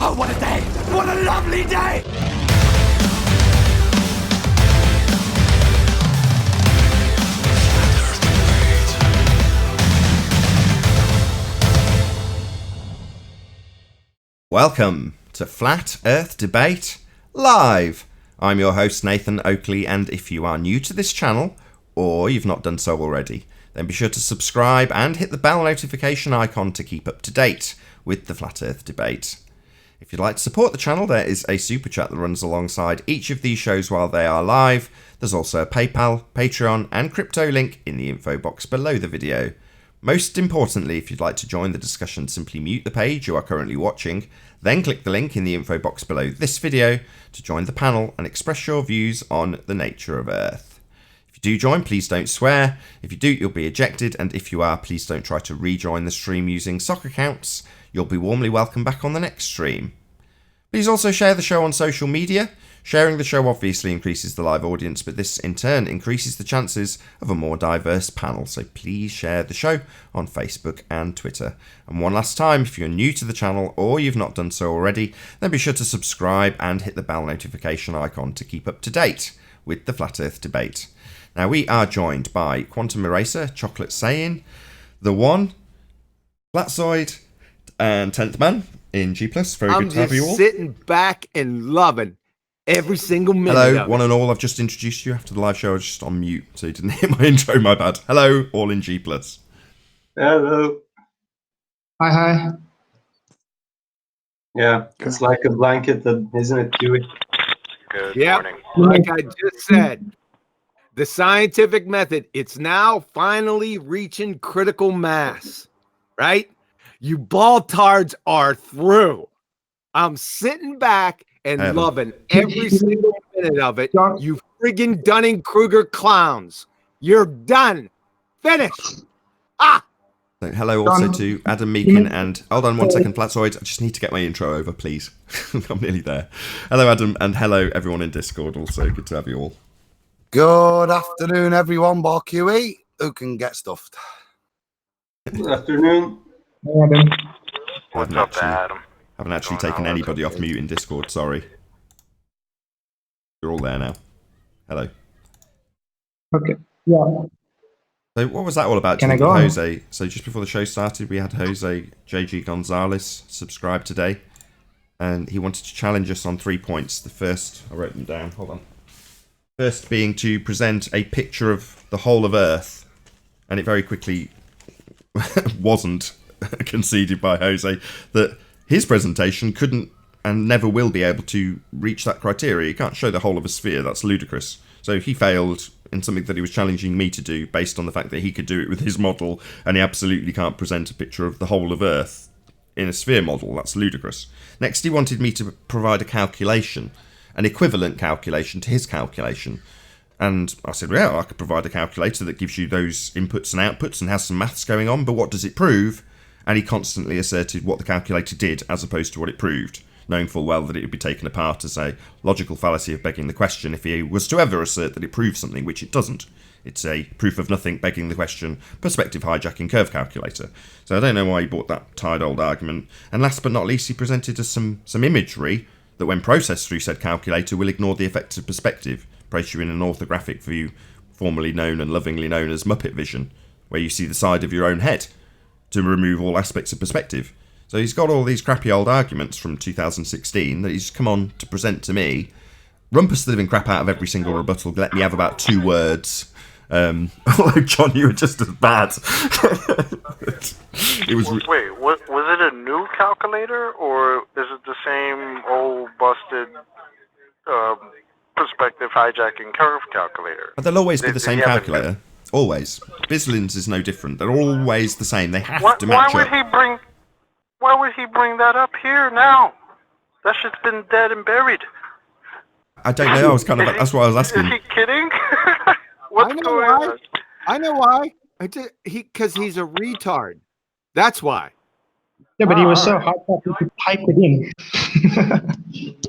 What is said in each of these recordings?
Oh, what a day! What a lovely day! Welcome to Flat Earth Debate Live. I'm your host Nathan Oakley, and if you are new to this channel, or you've not done so already, then be sure to subscribe and hit the bell notification icon to keep up to date with the Flat Earth Debate. If you'd like to support the channel, there is a super chat that runs alongside each of these shows while they are live. There's also a PayPal, Patreon and crypto link in the info box below the video. Most importantly, if you'd like to join the discussion, simply mute the page you are currently watching, then click the link in the info box below this video to join the panel and express your views on the nature of Earth. If you do join, please don't swear. If you do, you'll be ejected, and if you are, please don't try to rejoin the stream using sock accounts. You'll be warmly welcome back on the next stream. Please also share the show on social media. Sharing the show obviously increases the live audience, but this in turn increases the chances of a more diverse panel. So please share the show on Facebook and Twitter. And one last time, if you're new to the channel or you've not done so already, then be sure to subscribe and hit the bell notification icon to keep up to date with the Flat Earth Debate. Now we are joined by Quantum Eraser, Chocolate Saiyan, The One, Flatzoid, and 10th Man in G+. Very good to have you all. I'm just sitting back and loving every single minute. Hello, one and all. I've just introduced you after the live show. I was just on mute, so you didn't hear my intro. My bad. Hello, all in G+. Hello. Hi. Yeah, it's like a blanket, isn't it, Dewey? Good morning. Like I just said, the scientific method, it's now finally reaching critical mass, right? You baltards are through. I'm sitting back and loving every single minute of it. You friggin' Dunning-Kruger clowns. You're done. Finished. Ah! So hello also to Adam Meakin and... Hold on one second, Flatzoid. I just need to get my intro over, please. I'm nearly there. Hello, Adam, and hello, everyone in Discord also. Good to have you all. Good afternoon, everyone. Bar QE. Who can get stuffed? Good afternoon. What's up, Adam? Haven't actually taken anybody off mute in Discord, sorry. You're all there now. Hello. Okay. Yeah. So what was that all about? Can I go on? Jose? So just before the show started, we had Jose JG Gonzalez subscribe today, and he wanted to challenge us on 3 points. The first, I wrote them down. Hold on. First being to present a picture of the whole of Earth, and it very quickly wasn't conceded by Jose that his presentation couldn't and never will be able to reach that criteria. He can't show the whole of a sphere. That's ludicrous. So he failed in something that he was challenging me to do based on the fact that he could do it with his model, and he absolutely can't present a picture of the whole of Earth in a sphere model. That's ludicrous. Next, he wanted me to provide a calculation, an equivalent calculation to his calculation. And I said, well, I could provide a calculator that gives you those inputs and outputs and has some maths going on, but what does it prove? And he constantly asserted what the calculator did as opposed to what it proved, knowing full well that it would be taken apart as a logical fallacy of begging the question if he was to ever assert that it proves something, which it doesn't. It's a proof of nothing begging the question, perspective hijacking curve calculator. So I don't know why he bought that tired old argument. And last but not least, he presented us some imagery that when processed through said calculator will ignore the effects of perspective, place you in an orthographic view formerly known and lovingly known as Muppet vision, where you see the side of your own head to remove all aspects of perspective. So he's got all these crappy old arguments from 2016 that he's come on to present to me, rumpus the living crap out of every single rebuttal, let me have about 2 words. Although, John, you were just as bad. It was. Wait, was it a new calculator, or is it the same old busted perspective hijacking curve calculator? They'll always be the same calculator. Always. Bislin's is no different. They're always the same. They have to match up. Why would he bring that up here now? That shit's been dead and buried. I don't know. That's what I was asking. Is he kidding? What's going on? I know why. Because he's a retard. That's why. Yeah, but he was so hyped up he could type it in.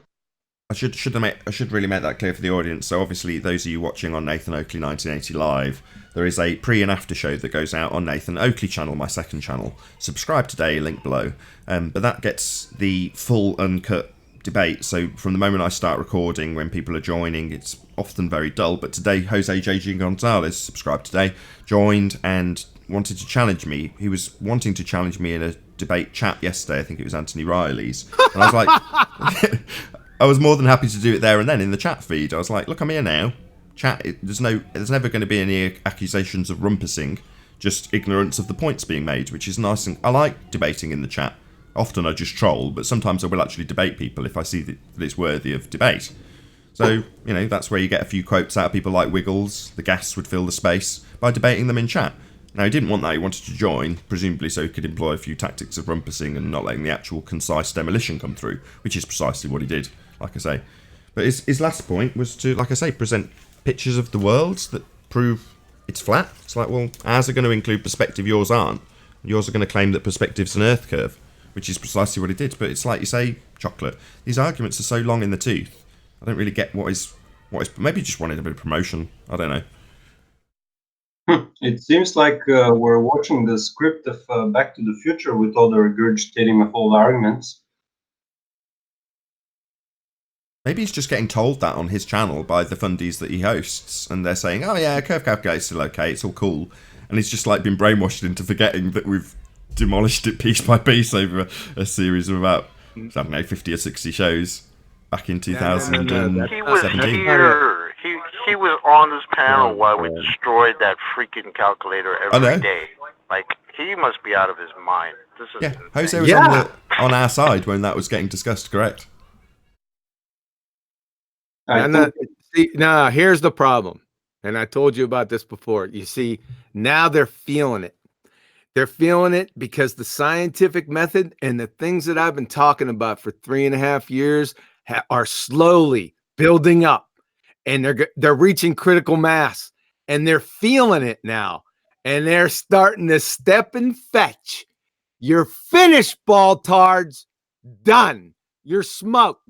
I should really make that clear for the audience. So obviously, those of you watching on Nathan Oakley 1980 Live, there is a pre and after show that goes out on Nathan Oakley channel, my second channel. Subscribe today, link below. But that gets the full uncut debate. So from the moment I start recording, when people are joining, it's often very dull. But today, Jose JG Gonzalez, subscribed today, joined and wanted to challenge me. He was wanting to challenge me in a debate chat yesterday. I think it was Anthony Riley's, and I was like. I was more than happy to do it there and then in the chat feed. I was like, look, I'm here now. Chat. There's never going to be any accusations of rumpusing, just ignorance of the points being made, which is nice. And I like debating in the chat. Often I just troll, but sometimes I will actually debate people if I see that it's worthy of debate. So, you know, that's where you get a few quotes out of people like Wiggles. The gas would fill the space by debating them in chat. Now, he didn't want that. He wanted to join, presumably so he could employ a few tactics of rumpusing and not letting the actual concise demolition come through, which is precisely what he did, like I say. But his last point was to, like I say, present pictures of the world that prove it's flat. It's like, well, ours are going to include perspective, yours aren't. Yours are going to claim that perspective's an earth curve, which is precisely what he did. But it's like you say, chocolate. These arguments are so long in the tooth. I don't really get what is. Maybe he just wanted a bit of promotion. I don't know. It seems like we're watching the script of Back to the Future with all the regurgitating of old arguments. Maybe he's just getting told that on his channel by the fundies that he hosts, and they're saying, oh yeah, curve calculator's still okay, it's all cool. And he's just like been brainwashed into forgetting that we've demolished it piece by piece over a series of about, I don't know, 50 or 60 shows back in 2017. He was here. He was on this panel while we destroyed that freaking calculator every day. Like, he must be out of his mind. This is insane. Jose was on our side when that was getting discussed, correct? Now, here's the problem. And I told you about this before. You see, now they're feeling it. They're feeling it because the scientific method and the things that I've been talking about for 3.5 years are slowly building up. And they're reaching critical mass, and they're feeling it now, and they're starting to step and fetch. You're finished, baltards. Done. You're smoked.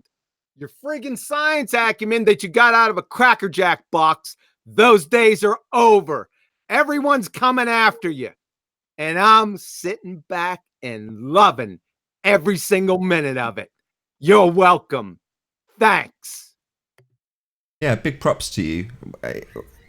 Your friggin' science acumen that you got out of a Cracker Jack box, those days are over. Everyone's coming after you, and I'm sitting back and loving every single minute of it. You're welcome. Thanks. Yeah, big props to you.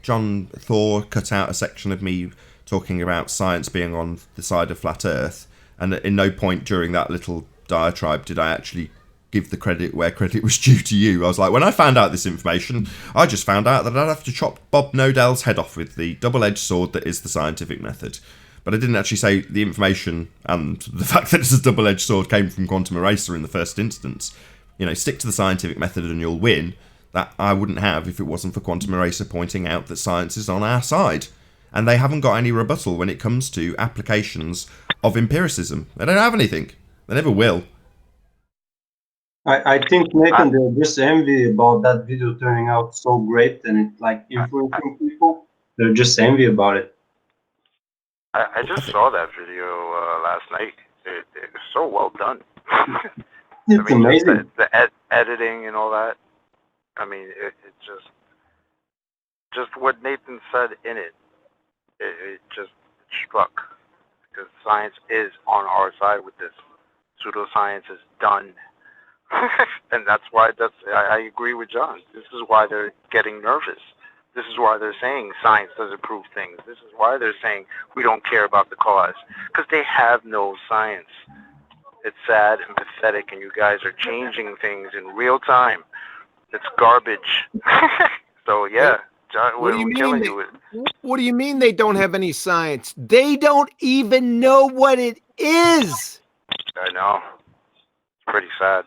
John Thor cut out a section of me talking about science being on the side of flat Earth, and in no point during that little diatribe did I actually give the credit where credit was due to you. I was like, when I found out this information, I just found out that I'd have to chop Bob Nodell's head off with the double-edged sword that is the scientific method. But I didn't actually say the information and the fact that it's a double-edged sword came from Quantum Eraser in the first instance. You know, stick to the scientific method and you'll win. That I wouldn't have if it wasn't for Quantum Eraser pointing out that science is on our side. And they haven't got any rebuttal when it comes to applications of empiricism. They don't have anything. They never will. I think, Nathan, they're just envy about that video turning out so great and it like influencing people. They're just envy about it. I just saw that video last night. It was so well done. It's amazing. The editing and all that. I mean, it just what Nathan said in it. It just struck, because science is on our side with this. Pseudoscience is done, and that's why. I agree with John. This is why they're getting nervous. This is why they're saying science doesn't prove things. This is why they're saying we don't care about the cause, because they have no science. It's sad and pathetic, and you guys are changing things in real time. It's garbage. So yeah, John, what do you mean? What do you mean they don't have any science? They don't even know what it is. I know. It's pretty sad.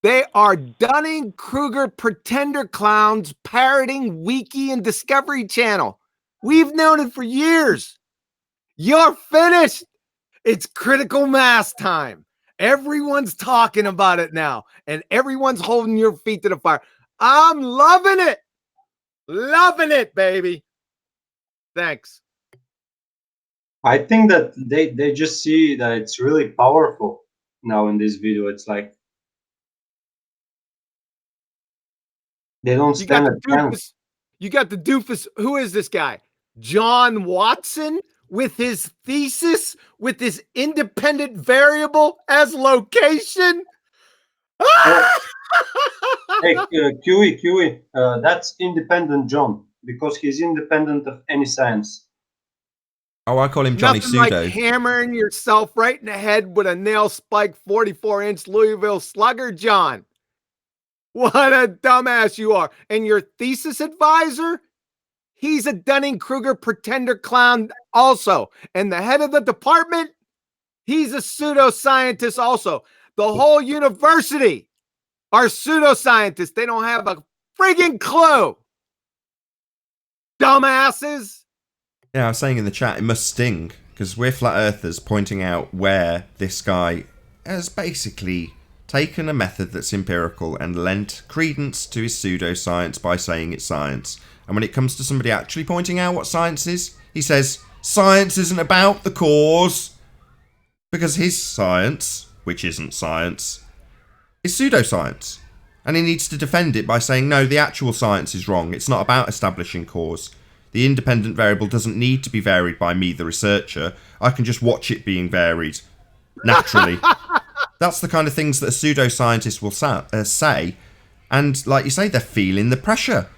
They are Dunning-Kruger pretender clowns parroting Wiki and Discovery Channel. We've known it for years. You're finished. It's critical mass time. Everyone's talking about it now, and everyone's holding your feet to the fire. I'm loving it. Loving it, baby. Thanks. I think that they just see that it's really powerful now in this video. It's like They don't You got stand the a chance. doofus. You got the doofus. Who is this guy? John Watson with his thesis with his independent variable as location. Hey, QE, that's independent John, because he's independent of any science. Oh, I call him Johnny Nothing like Pseudo. hammering yourself right in the head with a nail spike 44-inch Louisville Slugger, John. What a dumbass you are. And your thesis advisor, he's a Dunning-Kruger pretender clown also. And the head of the department, he's a pseudoscientist also. The whole university are pseudoscientists. They don't have a friggin' clue. Dumbasses. Yeah, I was saying in the chat, it must sting, because we're flat earthers pointing out where this guy has basically taken a method that's empirical and lent credence to his pseudoscience by saying it's science. And when it comes to somebody actually pointing out what science is, he says, science isn't about the cause. Because his science, which isn't science, is pseudoscience. And he needs to defend it by saying, no, the actual science is wrong. It's not about establishing cause. The independent variable doesn't need to be varied by me, the researcher. I can just watch it being varied naturally. That's the kind of things that a pseudoscientist will say. And like you say, they're feeling the pressure.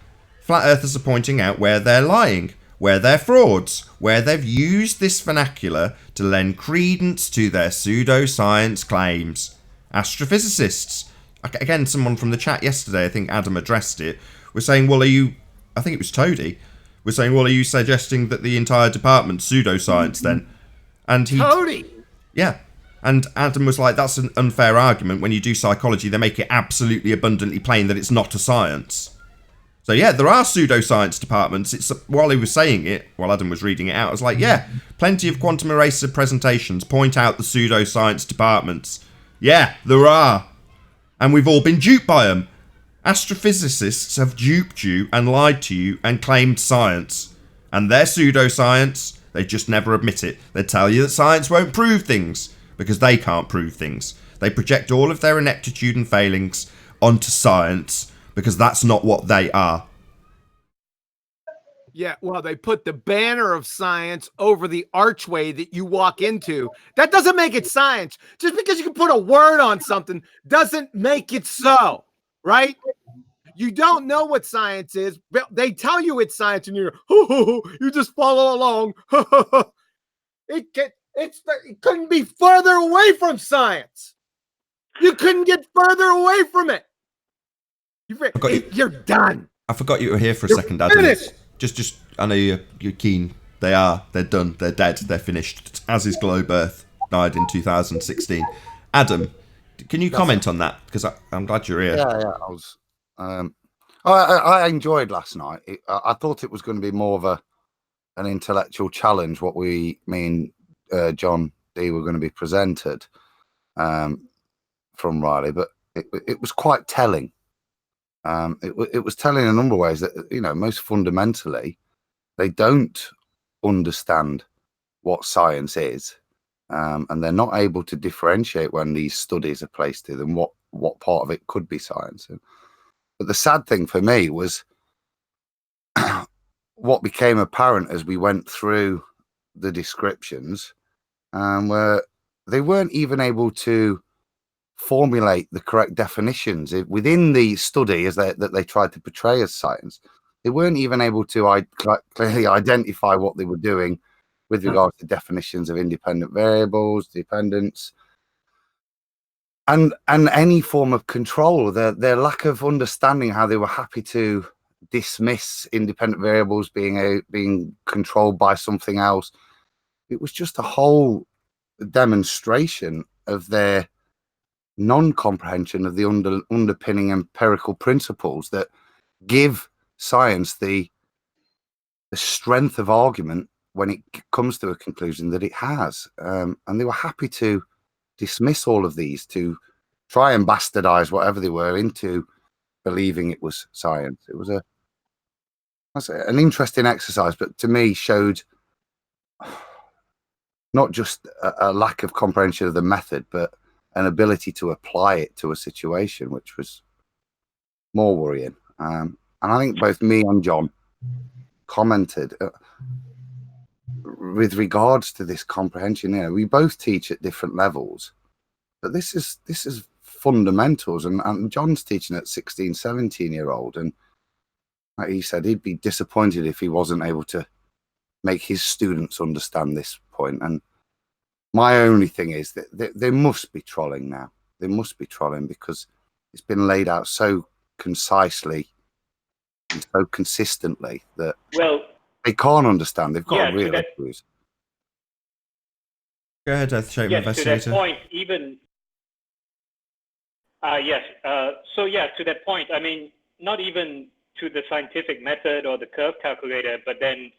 Flat earthers are pointing out where they're lying, where they're frauds, where they've used this vernacular to lend credence to their pseudoscience claims. Astrophysicists, again, someone from the chat yesterday, I think Adam addressed it, was saying, well, I think it was Toady, was saying, well, are you suggesting that the entire department's pseudoscience then? And Toady! Yeah. And Adam was like, that's an unfair argument. When you do psychology, they make it absolutely abundantly plain that it's not a science. So yeah, there are pseudoscience departments. While he was saying it, while Adam was reading it out, I was like, yeah, plenty of quantum eraser presentations point out the pseudoscience departments. Yeah, there are. And we've all been duped by them. Astrophysicists have duped you and lied to you and claimed science. And they're pseudoscience. They just never admit it. They tell you that science won't prove things because they can't prove things. They project all of their ineptitude and failings onto science because that's not what they are. Yeah, well, they put the banner of science over the archway that you walk into. That doesn't make it science. Just because you can put a word on something doesn't make it so, right? You don't know what science is, but they tell you it's science, and you're, you just follow along. It couldn't be further away from science. You couldn't get further away from it. You're done. I forgot you were here for a second, Adam. Finished. Just, I know you're keen. They're done. They're dead. They're finished. As is Globe Earth, died in 2016. Adam, can you comment on that? Because I'm glad you're here. Yeah. I enjoyed last night. I thought it was going to be more of an intellectual challenge. What me and John D were going to be presented from Riley, but it was quite telling. It was telling in a number of ways that, most fundamentally, they don't understand what science is, and they're not able to differentiate when these studies are placed to them what part of it could be science. But the sad thing for me was what became apparent as we went through the descriptions, where they weren't even able to formulate the correct definitions within the study that they tried to portray as science. They weren't even able to clearly identify what they were doing with regards to definitions of independent variables, dependence, and any form of control. Their lack of understanding how they were happy to dismiss independent variables being controlled by something else. It was just a whole demonstration of their non-comprehension of the underpinning empirical principles that give science the strength of argument when it comes to a conclusion that it has. And they were happy to dismiss all of these to try and bastardize whatever they were into believing it was science. It was an interesting exercise, but to me showed not just a lack of comprehension of the method, but an ability to apply it to a situation, which was more worrying. And I think both me and John commented with regards to this comprehension. You know, we both teach at different levels, but this is fundamentals, and John's teaching at 16, 17-year-old, and like he said, he'd be disappointed if he wasn't able to make his students understand this point. And my only thing is that they must be trolling now. They must be trolling because it's been laid out so concisely and so consistently that they can't understand. They've got real issues. Go ahead, Earth-shaped Investigator. To that point, even to that point, I mean, not even to the scientific method or the curve calculator, but then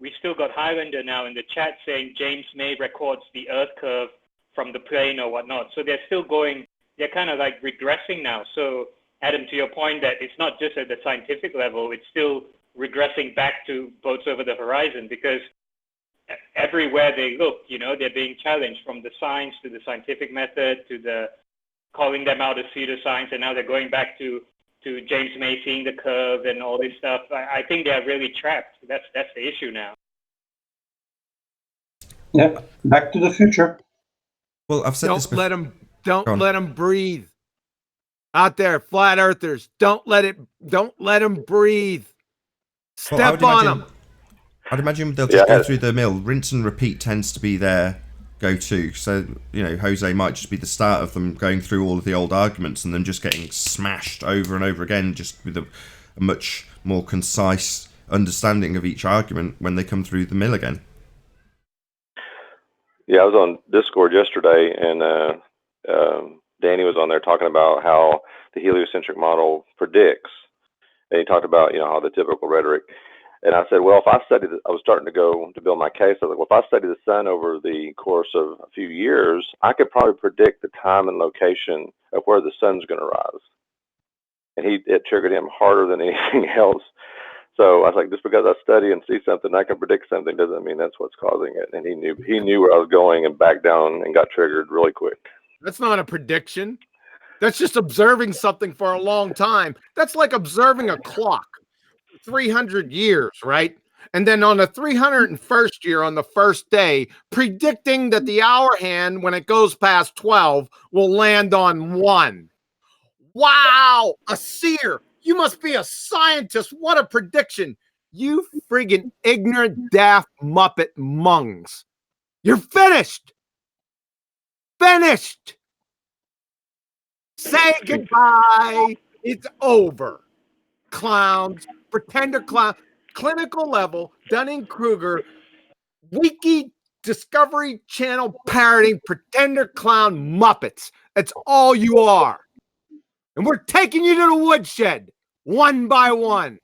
we still got Highlander now in the chat saying James May records the Earth curve from the plane or whatnot. So they're still going, they're kind of like regressing now. So Adam, to your point that it's not just at the scientific level, it's still regressing back to boats over the horizon, because everywhere they look, you know, they're being challenged, from the science to the scientific method to the calling them out as pseudoscience, and now they're going back to James May seeing the curve and all this stuff. I think they're really trapped. That's the issue now. Yeah, Back to the Future. Well, I've said this before. Don't let them breathe. Out there, flat earthers, don't let them breathe. Step on them. I'd imagine they'll just go through the mill. Rinse and repeat tends to be their go-to. So, you know, Jose might just be the start of them going through all of the old arguments and then just getting smashed over and over again, just with a much more concise understanding of each argument when they come through the mill again. Yeah, I was on Discord yesterday, and Danny was on there talking about how the heliocentric model predicts. And he talked about, you know, how the typical rhetoric. And I said, well, if I studied, I was starting to go to build my case. I was like, well, if I study the sun over the course of a few years, I could probably predict the time and location of where the sun's going to rise. And it triggered him harder than anything else. So I was like, just because I study and see something, I can predict something, doesn't mean that's what's causing it. And he knew where I was going and backed down and got triggered really quick. That's not a prediction. That's just observing something for a long time. That's like observing a clock. 300 years, right? And then on the 301st year, on the first day, predicting that the hour hand, when it goes past 12, will land on 1. Wow, a seer. You must be a scientist. What a prediction. You friggin' ignorant, daft Muppet mungs. You're finished. Finished. Say goodbye. It's over. Clowns, pretender clown, clinical level, Dunning-Kruger, wiki Discovery Channel parroting pretender clown Muppets. That's all you are. And we're taking you to the woodshed, one by one.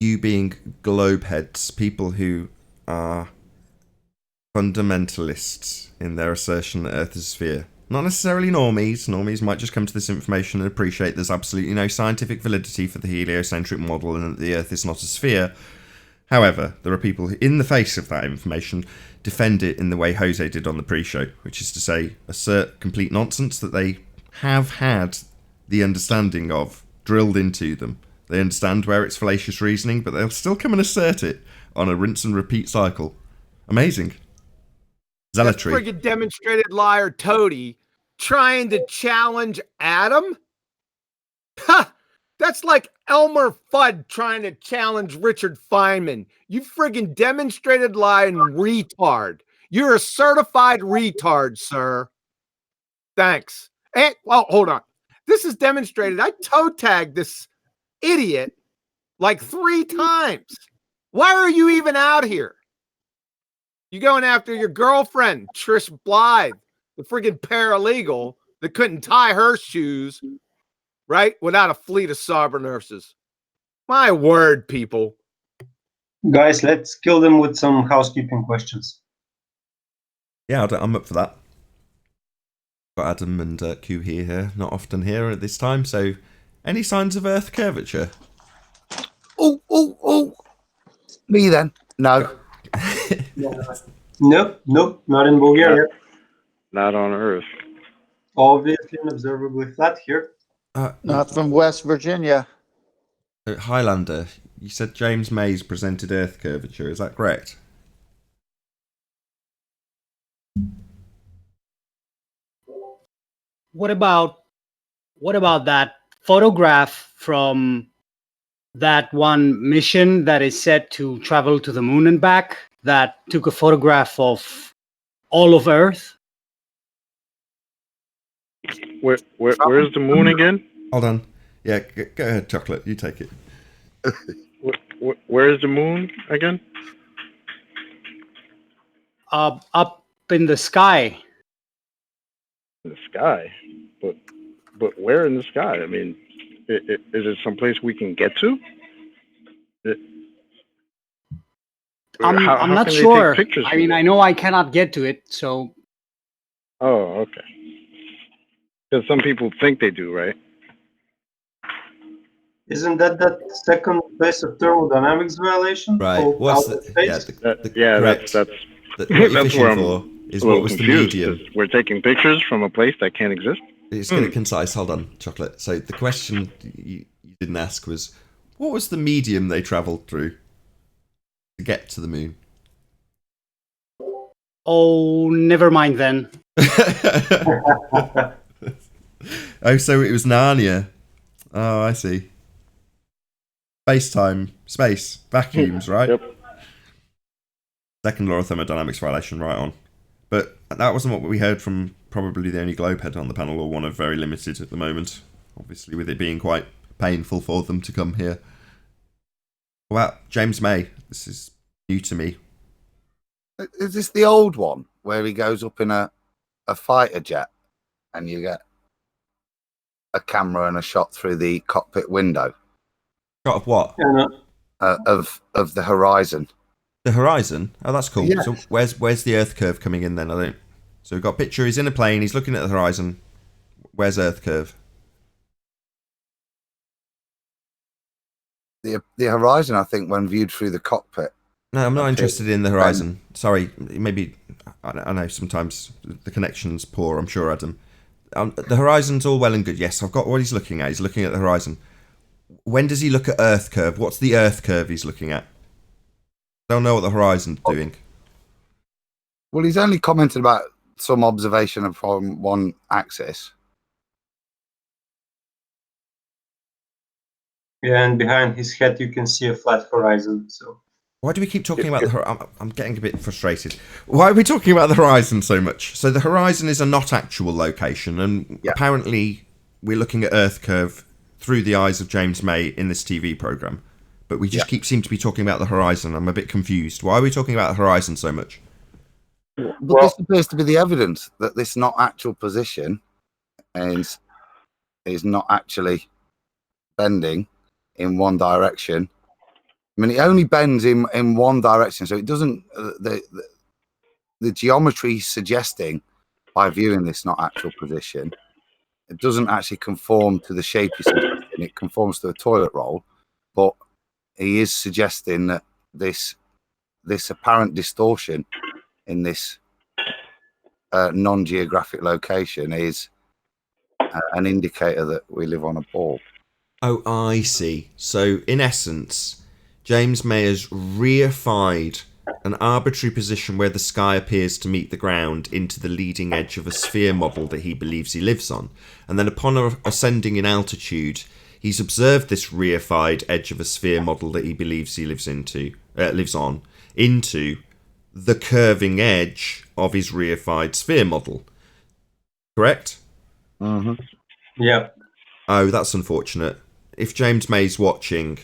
You being globe heads, people who are fundamentalists in their assertion that Earth is a sphere. Not necessarily normies. Normies might just come to this information and appreciate there's absolutely no scientific validity for the heliocentric model and that the Earth is not a sphere. However, there are people who, in the face of that information, defend it in the way Jose did on the pre-show, which is to say, assert complete nonsense that they have had the understanding of drilled into them. They understand where it's fallacious reasoning, but they'll still come and assert it on a rinse and repeat cycle. Amazing. Zealotry. That friggin' demonstrated liar toady trying to challenge Adam? Ha! That's like Elmer Fudd trying to challenge Richard Feynman. You friggin' demonstrated lying retard. You're a certified retard, sir. Thanks. And, well, hold on. This is demonstrated. I toe tagged this idiot like 3 times. Why are you even out here? You going after your girlfriend, Trish Blythe, the friggin' paralegal that couldn't tie her shoes, right, without a fleet of cyber nurses. My word, people. Guys, let's kill them with some housekeeping questions. Yeah, I'm up for that. Got Adam and Q here, not often here at this time, so any signs of Earth curvature? Oh. Me then. No. Nope, not in Bulgaria. Not on Earth. Obviously, unobservably flat here. Not from West Virginia. Highlander, you said James May's presented Earth curvature. Is that correct? What about that photograph from that one mission that is said to travel to the moon and back that took a photograph of all of Earth? Where's the moon again? Hold on. Yeah, go ahead, Chocolate. You take it. Where's the moon again? Up in the sky. In the sky, but where in the sky? I mean, is it someplace we can get to? I'm not sure. I mean, I know I cannot get to it, so. Oh, okay. Because some people think they do, right? Isn't that second place of thermodynamics violation? Right. What's the correct, that's what you're that's fishing where I'm for is a what little was confused, the medium. 'cause we're taking pictures from a place that can't exist. It's getting concise. Hold on, Chocolate. So the question you didn't ask was, what was the medium they travelled through to get to the moon? Oh, never mind then. Oh, so it was Narnia. Oh, I see. Space, vacuums, right? Yep. Second law of thermodynamics violation, right on. But that wasn't what we heard from probably the only globehead on the panel, or one of very limited at the moment. Obviously, with it being quite painful for them to come here. What about James May? This is new to me. Is this the old one where he goes up in a fighter jet and you get a camera and a shot through the cockpit window? Shot of what? Of the horizon. The horizon? Oh, that's cool. Yeah. So where's the Earth curve coming in then? So we've got a picture. He's in a plane. He's looking at the horizon. Where's Earth curve? The horizon, I think, when viewed through the cockpit. No, I'm not interested in the horizon. Sorry, maybe I know sometimes the connection's poor. I'm sure, Adam. The horizon's all well and good. Yes, I've got what he's looking at. He's looking at the horizon. When does he look at Earth curve? What's the Earth curve he's looking at? Don't know what the horizon's doing. Well, he's only commented about some observation from one axis. Yeah, and behind his head you can see a flat horizon. So why do we keep talking about the horizon? I'm getting a bit frustrated. Why are we talking about the horizon so much? So the horizon is a not actual location, and apparently we're looking at Earth curve through the eyes of James May in this TV program. But we just seem to be talking about the horizon. I'm a bit confused. Why are we talking about the horizon so much? But this appears to be the evidence that this not actual position is not actually bending in one direction. I mean, it only bends in one direction, so it doesn't. The geometry suggesting by viewing this not actual position, it doesn't actually conform to the shape you're suggesting. It conforms to a toilet roll, but he is suggesting that this apparent distortion in this non-geographic location is an indicator that we live on a ball. Oh, I see. So, in essence, James May has reified an arbitrary position where the sky appears to meet the ground into the leading edge of a sphere model that he believes he lives on. And then upon ascending in altitude, he's observed this reified edge of a sphere model that he believes he lives on into the curving edge of his reified sphere model. Correct? Mm-hmm. Yeah. Oh, that's unfortunate. If James May's watching,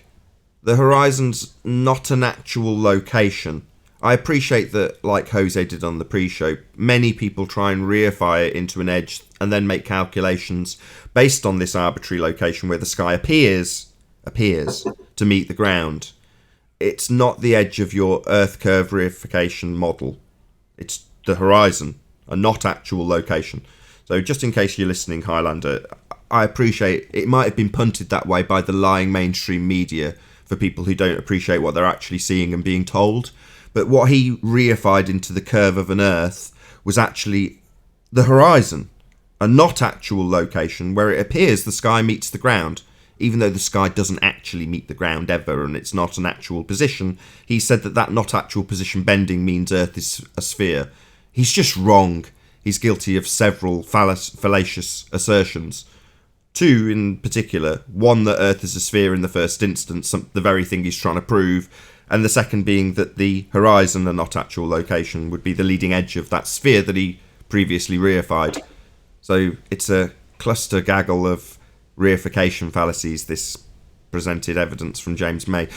the horizon's not an actual location. I appreciate that, like Jose did on the pre-show, many people try and reify it into an edge and then make calculations based on this arbitrary location where the sky appears to meet the ground. It's not the edge of your Earth curve reification model. It's the horizon, a not actual location. So just in case you're listening, Highlander, I appreciate it might have been punted that way by the lying mainstream media for people who don't appreciate what they're actually seeing and being told. But what he reified into the curve of an Earth was actually the horizon, a not actual location where it appears the sky meets the ground, even though the sky doesn't actually meet the ground ever and it's not an actual position. He said that not actual position bending means Earth is a sphere. He's just wrong. He's guilty of several fallacious assertions. Two in particular. One, that Earth is a sphere in the first instance, the very thing he's trying to prove. And the second being that the horizon, the not actual location, would be the leading edge of that sphere that he previously reified. So it's a cluster gaggle of reification fallacies, this presented evidence from James May.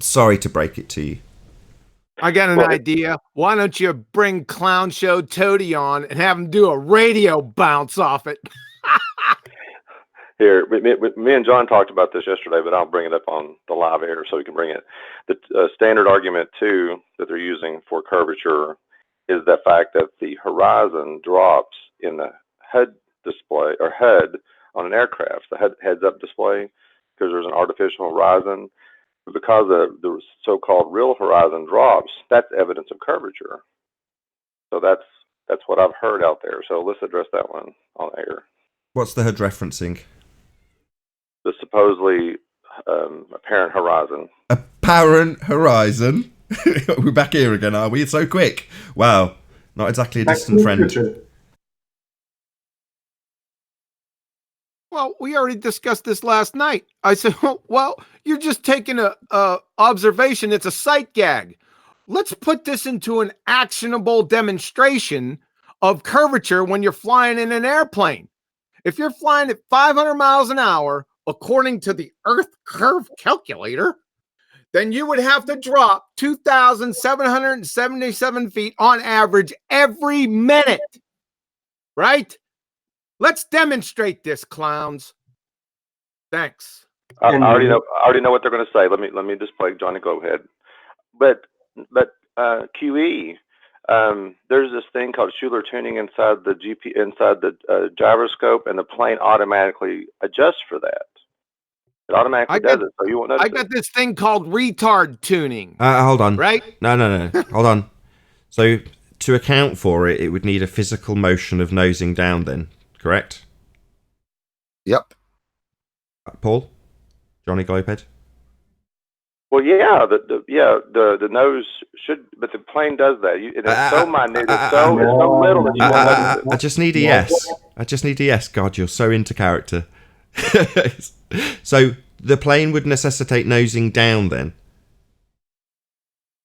Sorry to break it to you. I got an idea. Why don't you bring Clown Show Toady on and have him do a radio bounce off it? Here, me and John talked about this yesterday, but I'll bring it up on the live air so we can bring it. The standard argument, too, that they're using for curvature is the fact that the horizon drops in the head display, or head on an aircraft, the heads-up display, because there's an artificial horizon. But because the so-called real horizon drops, that's evidence of curvature. So that's what I've heard out there. So let's address that one on air. What's the HUD referencing? The supposedly apparent horizon. Apparent horizon? We're back here again, are we? It's so quick. Wow. Not exactly a distant friend. Well, we already discussed this last night. I said, well, you're just taking a observation. It's a sight gag. Let's put this into an actionable demonstration of curvature when you're flying in an airplane. If you're flying at 500 miles an hour, according to the Earth Curve Calculator, then you would have to drop 2,777 feet on average every minute, right? Let's demonstrate this, clowns. Thanks. I already know what they're going to say. Let me just play Johnny Go ahead. But QE, there's this thing called Schuler tuning inside the gyroscope, and the plane automatically adjusts for that. It automatically does it, so you won't notice. I got this thing called retard tuning. Hold on. Right? No. Hold on. So to account for it, it would need a physical motion of nosing down then, correct? Yep. Paul? Johnny Gloped? Well, yeah, the nose should, but the plane does that. It's so minute, it's so little that you won't notice it. I just need a yes. I just need a yes. God, you're so into character. So the plane would necessitate nosing down then?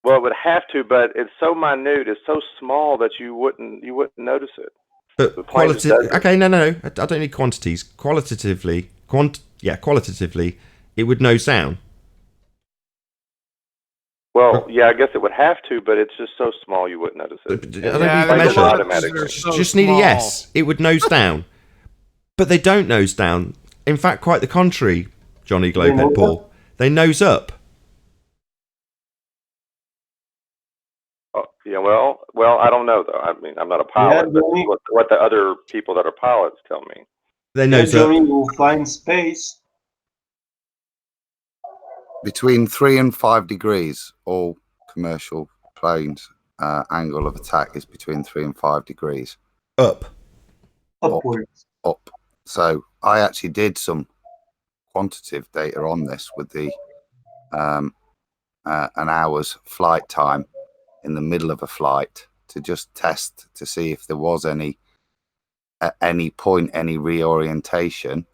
Well, it would have to, but it's so minute, it's so small that you wouldn't notice it. But okay, no. I don't need quantities. Qualitatively, it would nose down. Well, yeah, I guess it would have to, but it's just so small you wouldn't notice it. I don't need to measure. Just need a yes. It would nose down. But they don't nose down. In fact, quite the contrary, Johnny Gloped, Paul. They nose up. Oh, yeah, well, I don't know, though. I mean, I'm not a pilot, but what the other people that are pilots tell me. They nose up. Johnny will fly in space. Between 3 and 5 degrees, all commercial planes' angle of attack is between 3 and 5 degrees. Upwards. Up. So I actually did some quantitative data on this with the an hour's flight time in the middle of a flight to just test to see if there was any at any point any reorientation.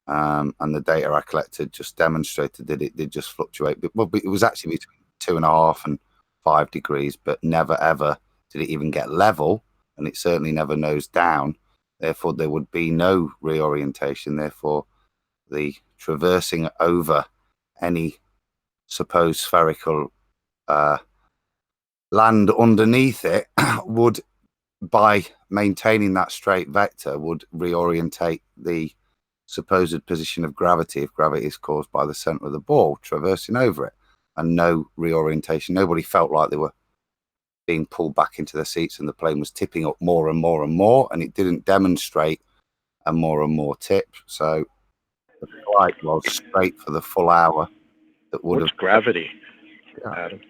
And the data I collected just demonstrated that it did just fluctuate. Well, it was actually between 2.5 and 5 degrees, but never ever did it even get level, and it certainly never nosed down. Therefore, there would be no reorientation. Therefore, the traversing over any supposed spherical land underneath it would, by maintaining that straight vector, would reorientate the supposed position of gravity if gravity is caused by the center of the ball traversing over it, and no reorientation. Nobody felt like they were being pulled back into their seats and the plane was tipping up more and more and more, and it didn't demonstrate a more and more tip. So the flight was straight for the full hour. That would have gravity, Adam.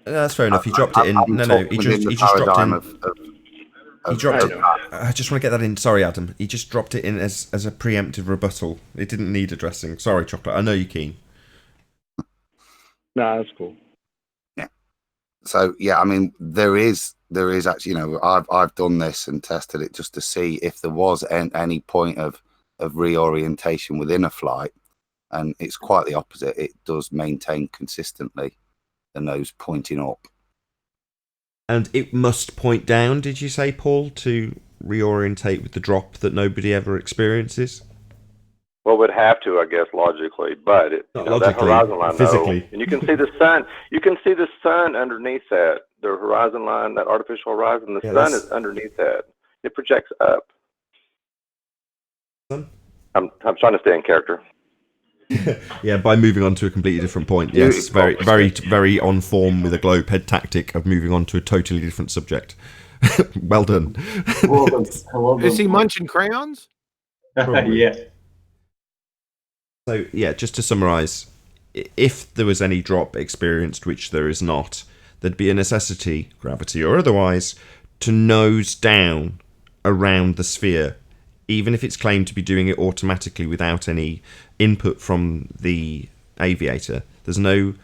That's fair enough. He dropped it in. No. He just dropped in. He dropped it. I just want to get that in. Sorry, Adam. He just dropped it in as a preemptive rebuttal. It didn't need addressing. Sorry, Chocolate. I know you're keen. Nah, that's cool. Yeah. So yeah, I mean, there is actually, I've done this and tested it just to see if there was any point of reorientation within a flight, and it's quite the opposite. It does maintain consistently the nose pointing up. And it must point down, did you say, Paul, to reorientate with the drop that nobody ever experiences? Well, we'd have to, I guess, logically, but that horizon line, physically, and you can see the sun. You can see the sun underneath that. The horizon line, that artificial horizon, the sun is underneath that. It projects up. I'm trying to stay in character. Yeah, by moving on to a completely different point. Yes, very, very, very on form with a globe head tactic of moving on to a totally different subject. Well done. Is he munching crayons? Yeah. So, yeah, just to summarise, if there was any drop experienced, which there is not, there'd be a necessity, gravity or otherwise, to nose down around the sphere, even if it's claimed to be doing it automatically without any input from the aviator. There's no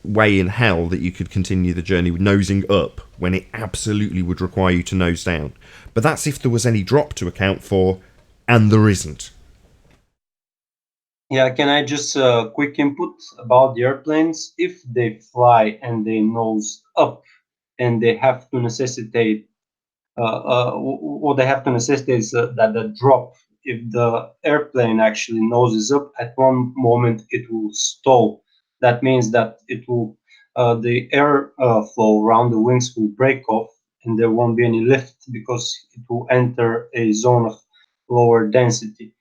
way in hell that you could continue the journey nosing up when it absolutely would require you to nose down. But that's if there was any drop to account for, and there isn't. Yeah, can I just quick input about the airplanes? If they fly and they nose up, and they have to necessitate, what they have to necessitate is that the drop. If the airplane actually noses up, at one moment it will stall. That means that it will, the air flow around the wings will break off, and there won't be any lift because it will enter a zone of lower density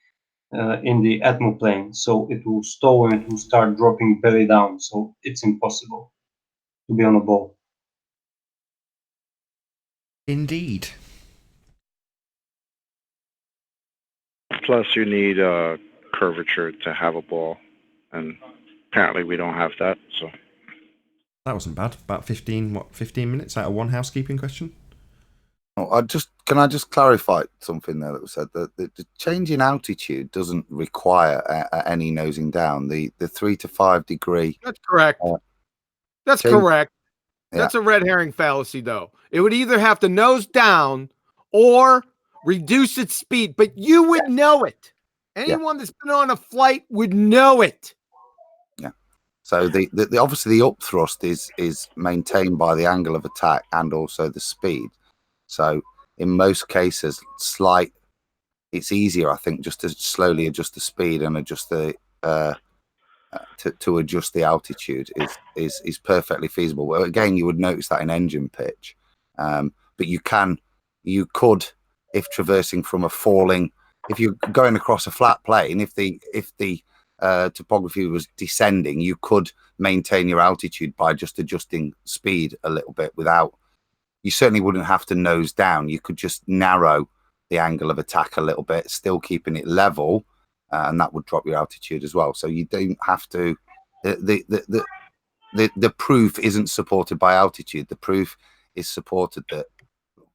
in the atmoplane. So it will stall and it will start dropping belly down. So it's impossible to be on a ball. Indeed. Plus, you need curvature to have a ball, and apparently we don't have that. So that wasn't bad. About 15 minutes out of one housekeeping question. Oh, can I just clarify something there that was said, that the change in altitude doesn't require any nosing down. The 3 to 5 degree. That's correct. That's correct. That's a red herring fallacy, though. It would either have to nose down or reduce its speed, but you would know it. Anyone that's been on a flight would know it. Yeah. So the obviously the upthrust is maintained by the angle of attack and also the speed. So in most cases, it's easier, I think, just to slowly adjust the speed and adjust the to adjust the altitude is perfectly feasible. Well, again, you would notice that in engine pitch, but you could, if traversing from if you're going across a flat plane, if the topography was descending, you could maintain your altitude by just adjusting speed a little bit without. You certainly wouldn't have to nose down. You could just narrow the angle of attack a little bit, still keeping it level, and that would drop your altitude as well. So you don't have to. The proof isn't supported by altitude. The proof is supported that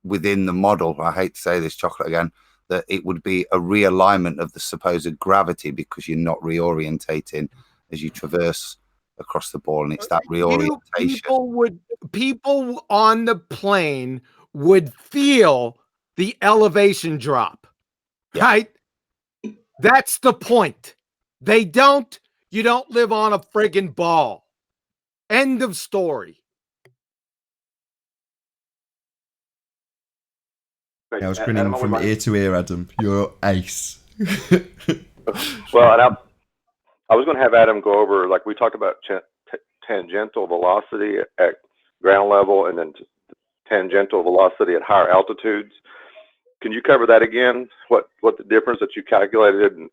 within the model. I hate to say this, Chocolate, again, that it would be a realignment of the supposed gravity because you're not reorientating as you traverse across the ball, and it's that reorientation. People on the plane would feel the elevation drop, right? That's the point. They don't. You don't live on a friggin' ball. End of story. I was grinning from ear to ear, Adam. You're ace. Well, and I was going to have Adam go over, like we talked about tangential velocity at ground level and then tangential velocity at higher altitudes. Can you cover that again? What the difference that you calculated and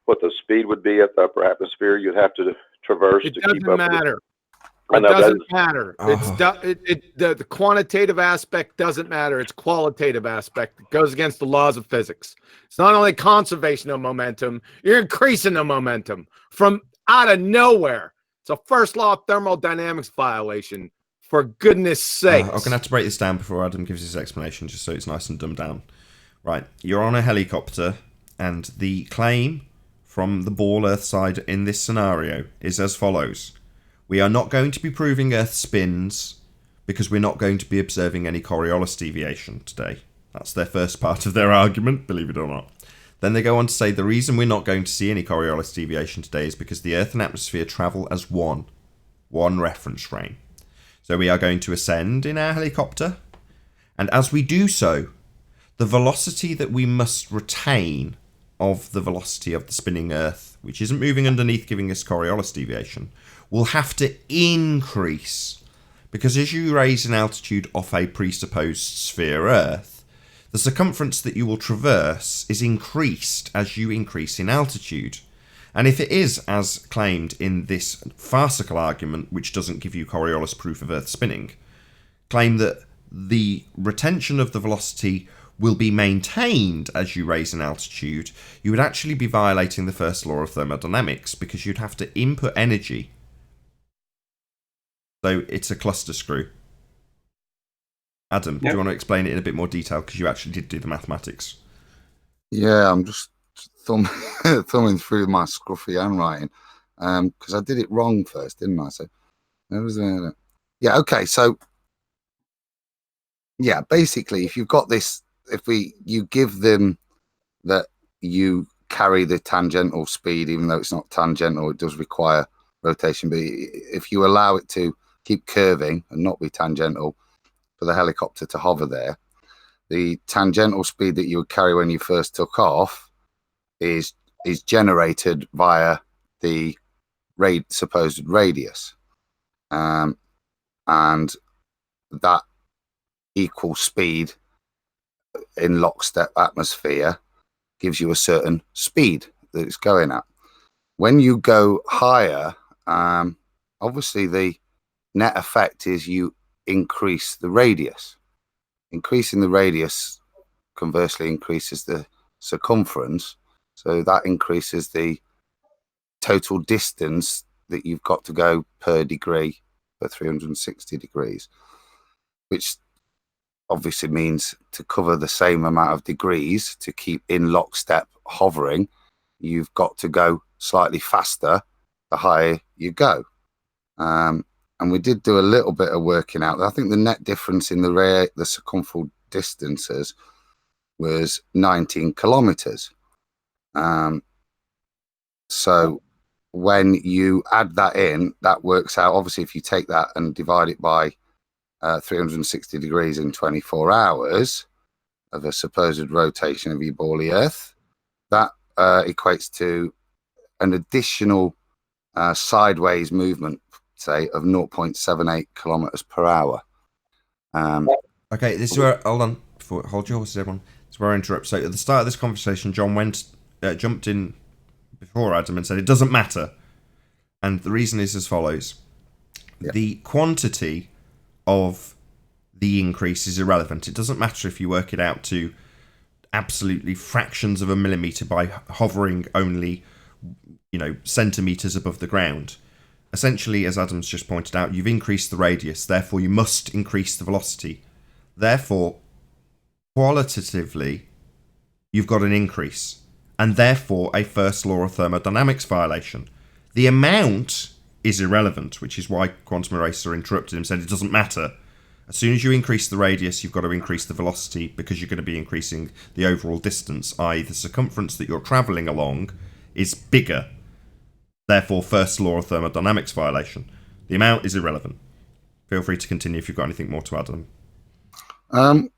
what the speed would be at the upper atmosphere you'd have to traverse to keep up? It doesn't matter. It doesn't matter. The quantitative aspect doesn't matter. It's qualitative aspect. It goes against the laws of physics. It's not only conservation of momentum, you're increasing the momentum from out of nowhere. It's a first law of thermodynamics violation. For goodness sakes. I'm going to have to break this down before Adam gives his explanation, just so it's nice and dumbed down. Right, you're on a helicopter, and the claim from the ball Earth side in this scenario is as follows. We are not going to be proving Earth spins because we're not going to be observing any Coriolis deviation today. That's their first part of their argument, believe it or not. Then they go on to say the reason we're not going to see any Coriolis deviation today is because the Earth and atmosphere travel as one reference frame. So we are going to ascend in our helicopter, and as we do so, the velocity that we must retain of the velocity of the spinning Earth, which isn't moving underneath giving us Coriolis deviation, will have to increase, because as you raise in altitude off a presupposed sphere Earth, the circumference that you will traverse is increased as you increase in altitude. And if it is, as claimed in this farcical argument, which doesn't give you Coriolis proof of Earth spinning, claim that the retention of the velocity will be maintained as you raise in altitude, you would actually be violating the first law of thermodynamics, because you'd have to input energy. So it's a cluster screw. Adam, do you want to explain it in a bit more detail, because you actually did do the mathematics? Yeah, I'm just thumbing through my scruffy handwriting, because I did it wrong first, didn't I? So yeah, okay. So yeah, basically, if you've got this, you give them that you carry the tangential speed, even though it's not tangential, it does require rotation. But if you allow it to keep curving and not be tangential for the helicopter to hover there, the tangential speed that you would carry when you first took off is generated via the supposed radius, and that equal speed in lockstep atmosphere gives you a certain speed that it's going at. When you go higher, obviously the net effect is you increase the radius. Increasing the radius conversely increases the circumference, so that increases the total distance that you've got to go per degree for 360 degrees, which obviously means to cover the same amount of degrees to keep in lockstep hovering, you've got to go slightly faster the higher you go. And we did do a little bit of working out. I think the net difference in the circumferential distances was 19 kilometers. So when you add that in, that works out. Obviously, if you take that and divide it by 360 degrees in 24 hours of a supposed rotation of your bally Earth, that equates to an additional sideways movement, say, of 0.78 kilometers per hour. Okay, this is where, hold on, hold your horses, everyone. This is where I interrupt. So at the start of this conversation, John jumped in before Adam and said it doesn't matter. And the reason is as follows. Yeah. The quantity of the increase is irrelevant. It doesn't matter if you work it out to absolutely fractions of a millimeter by hovering only, centimeters above the ground. Essentially, as Adam's just pointed out, you've increased the radius, therefore you must increase the velocity. Therefore, qualitatively, you've got an increase, and therefore a first law of thermodynamics violation. The amount is irrelevant, which is why Quantum Eraser interrupted him and said it doesn't matter. As soon as you increase the radius, you've got to increase the velocity, because you're going to be increasing the overall distance, i.e. the circumference that you're travelling along is bigger. Therefore, first law of thermodynamics violation. The amount is irrelevant. Feel free to continue if you've got anything more to add on.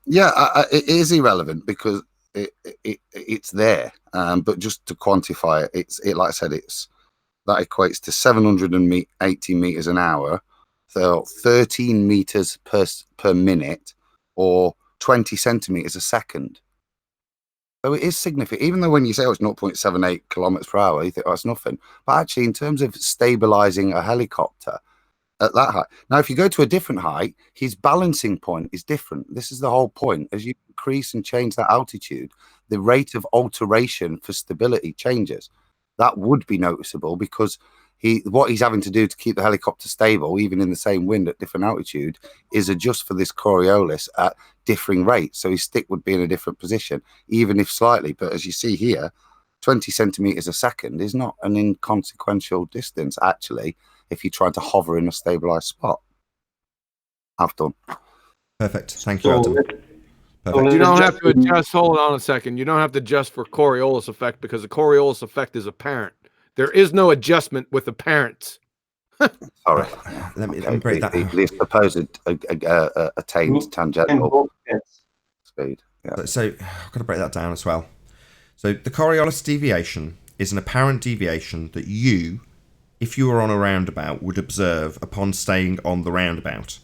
It is irrelevant because it's there. But just to quantify it, like I said, that equates to 780 meters an hour, so 13 meters per minute, or 20 centimeters a second. So it is significant, even though when you say it's 0.78 kilometers per hour, you think, oh, it's nothing. But actually, in terms of stabilizing a helicopter at that height, now if you go to a different height, his balancing point is different. This is the whole point. As you increase and change that altitude, the rate of alteration for stability changes. That would be noticeable because What he's having to do to keep the helicopter stable, even in the same wind at different altitude, is adjust for this Coriolis at differing rates. So his stick would be in a different position, even if slightly. But as you see here, 20 centimeters a second is not an inconsequential distance, actually, if you're trying to hover in a stabilized spot. I've done. Perfect. Thank you, Adam. Perfect. You don't have to adjust. Hold on a second. You don't have to adjust for Coriolis effect because the Coriolis effect is apparent. There is no adjustment with apparent. Sorry. Let me break that. The supposed attained tangential speed. Yeah. So I've got to break that down as well. So the Coriolis deviation is an apparent deviation that you, if you were on a roundabout, would observe upon staying on the roundabout.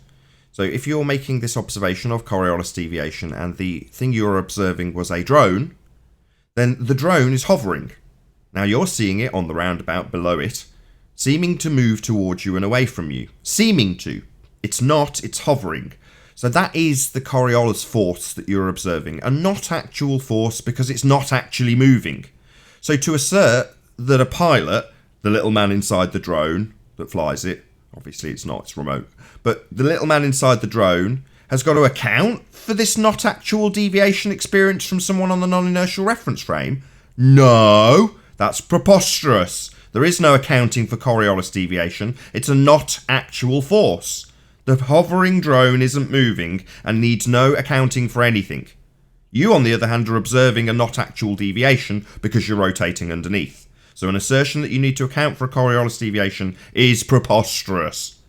So if you're making this observation of Coriolis deviation and the thing you're observing was a drone, then the drone is hovering. Now you're seeing it on the roundabout below it, seeming to move towards you and away from you. Seeming to. It's not, it's hovering. So that is the Coriolis force that you're observing, and not actual force because it's not actually moving. So to assert that a pilot, the little man inside the drone that flies it, obviously it's not, it's remote, but the little man inside the drone has got to account for this not actual deviation experience from someone on the non-inertial reference frame? No, that's preposterous. There is no accounting for Coriolis deviation. It's a not actual force. The hovering drone isn't moving and needs no accounting for anything. You, on the other hand, are observing a not actual deviation because you're rotating underneath. So an assertion that you need to account for a Coriolis deviation is preposterous.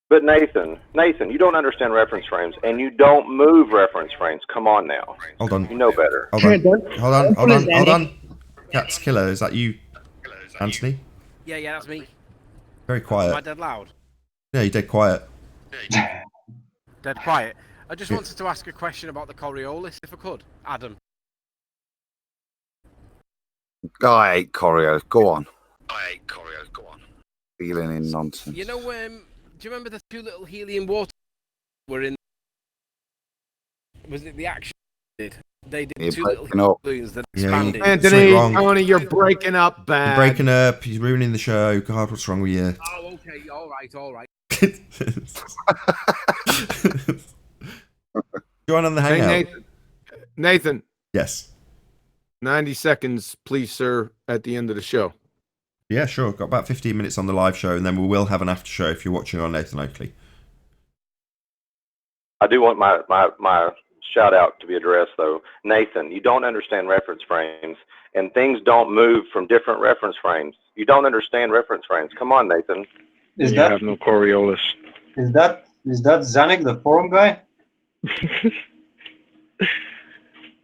But Nathan, you don't understand reference frames, and you don't move reference frames. Come on now. Hold on. You know better. Hold on. Cat's Killer, is that you, Anthony? Yeah, that's me. Very quiet. Am I dead loud? Yeah, you're dead quiet. Dead quiet. I just wanted to ask a question about the Coriolis, if I could. Adam. I hate Coriolis. Go on. Feeling in nonsense. You know, do you remember the two little helium water were in? Was it the action? They did two little balloons that expanded. Anthony, Tony, you're breaking up bad. You're breaking up. You're ruining the show. God, what's wrong with you? Oh, okay. All right. Join on the hangout. Hey, Nathan. Yes. 90 seconds, please, sir, at the end of the show. Yeah, sure. Got about 15 minutes on the live show, and then we will have an after show if you're watching on Nathan Oakley. I do want my shout out to be addressed, though. Nathan, you don't understand reference frames, and things don't move from different reference frames. You don't understand reference frames. Come on, Nathan. You have no Coriolis. Is that Zanuck, the forum guy? I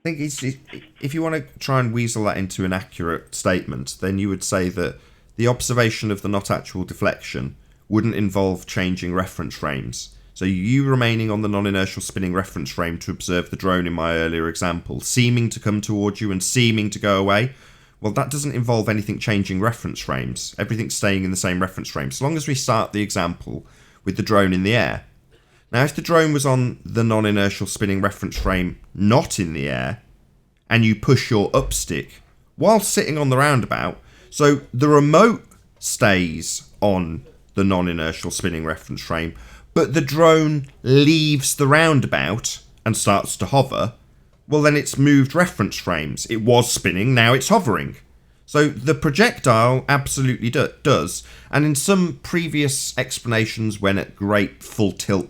think if you want to try and weasel that into an accurate statement, then you would say that the observation of the not actual deflection wouldn't involve changing reference frames. So you remaining on the non-inertial spinning reference frame to observe the drone in my earlier example, seeming to come towards you and seeming to go away, well, that doesn't involve anything changing reference frames. Everything's staying in the same reference frame, so long as we start the example with the drone in the air. Now, if the drone was on the non-inertial spinning reference frame not in the air, and you push your up stick while sitting on the roundabout, so the remote stays on the non-inertial spinning reference frame, but the drone leaves the roundabout and starts to hover, well, then it's moved reference frames. It was spinning, now it's hovering. So the projectile absolutely does. And in some previous explanations, when at great full tilt